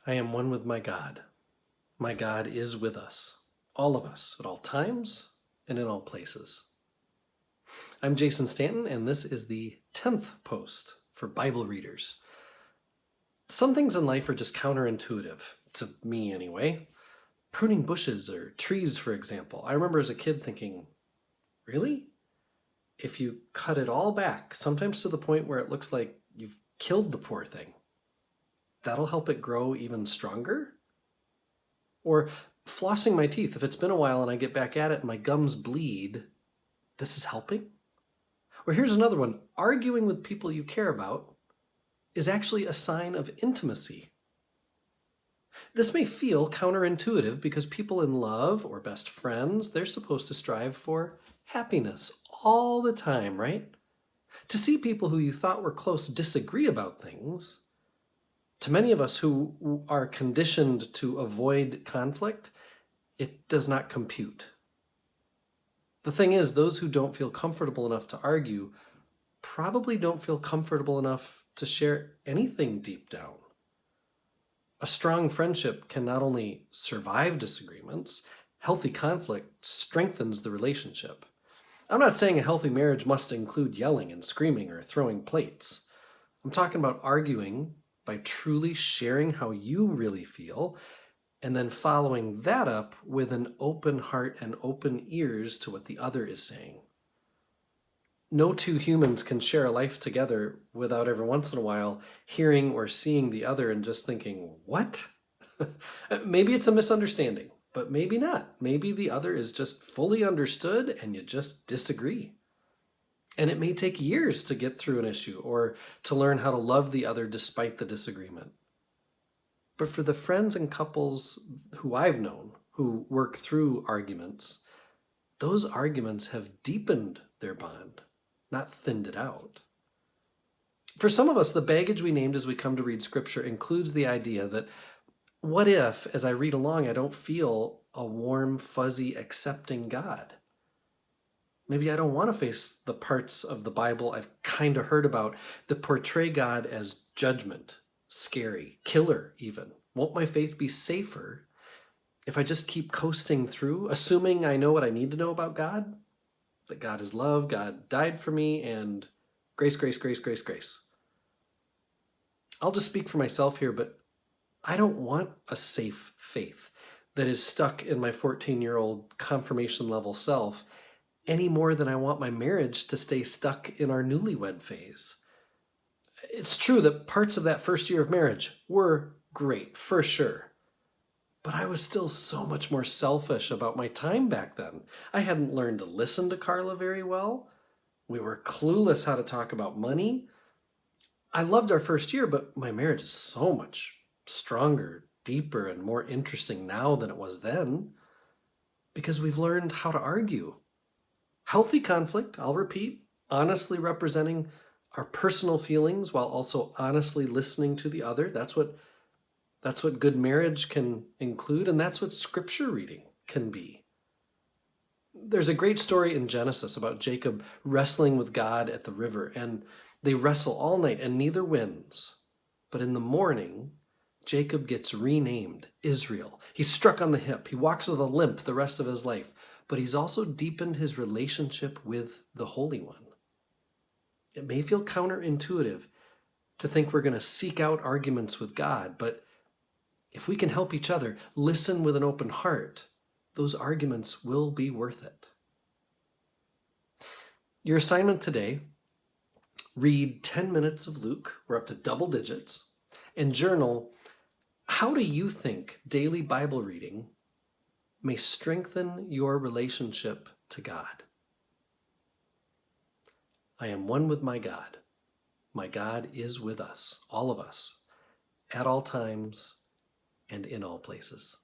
I am one with my God. My God is with us, all of us, at all times and in all places. I'm Jason Stanton, and this is the 10th post for Bible readers. Some things in life are just counterintuitive, to me anyway. Pruning bushes or trees, for example. I remember as a kid thinking, really? If you cut it all back, sometimes to the point where it looks like you've killed the poor thing, that'll help it grow even stronger? Or flossing my teeth, if it's been a while and I get back at it and my gums bleed, this is helping? Or here's another one. Arguing with people you care about is actually a sign of intimacy. This may feel counterintuitive because people in love or best friends, they're supposed to strive for happiness all the time, right? To see people who you thought were close disagree about things, to many of us who are conditioned to avoid conflict, it does not compute. The thing is, those who don't feel comfortable enough to argue probably don't feel comfortable enough to share anything deep down. A strong friendship can not only survive disagreements, healthy conflict strengthens the relationship. I'm not saying a healthy marriage must include yelling and screaming or throwing plates. I'm talking about arguing by truly sharing how you really feel and then following that up with an open heart and open ears to what the other is saying. No two humans can share a life together without every once in a while hearing or seeing the other and just thinking, what? Maybe it's a misunderstanding, but maybe not. Maybe the other is just fully understood and you just disagree. And it may take years to get through an issue or to learn how to love the other despite the disagreement. But for the friends and couples who I've known who work through arguments, those arguments have deepened their bond, not thinned it out. For some of us, the baggage we named as we come to read Scripture includes the idea that what if, as I read along, I don't feel a warm, fuzzy, accepting God? Maybe I don't want to face the parts of the Bible I've kind of heard about that portray God as judgment, scary, killer even. Won't my faith be safer if I just keep coasting through, assuming I know what I need to know about God? That God is love, God died for me, and grace, grace, grace, grace, grace. I'll just speak for myself here, but I don't want a safe faith that is stuck in my 14-year-old confirmation level self any more than I want my marriage to stay stuck in our newlywed phase. It's true that parts of that first year of marriage were great, for sure. But I was still so much more selfish about my time back then. I hadn't learned to listen to Carla very well. We were clueless how to talk about money. I loved our first year, but my marriage is so much stronger, deeper, and more interesting now than it was then because we've learned how to argue. Healthy conflict, I'll repeat, honestly representing our personal feelings while also honestly listening to the other. That's what good marriage can include, and that's what Scripture reading can be. There's a great story in Genesis about Jacob wrestling with God at the river, and they wrestle all night, and neither wins. But in the morning, Jacob gets renamed Israel. He's struck on the hip. He walks with a limp the rest of his life, but he's also deepened his relationship with the Holy One. It may feel counterintuitive to think we're going to seek out arguments with God, but if we can help each other listen with an open heart, those arguments will be worth it. Your assignment today, read 10 minutes of Luke, we're up to double digits, and journal, how do you think daily Bible reading may strengthen your relationship to God? I am one with my God. My God is with us, all of us, at all times and in all places.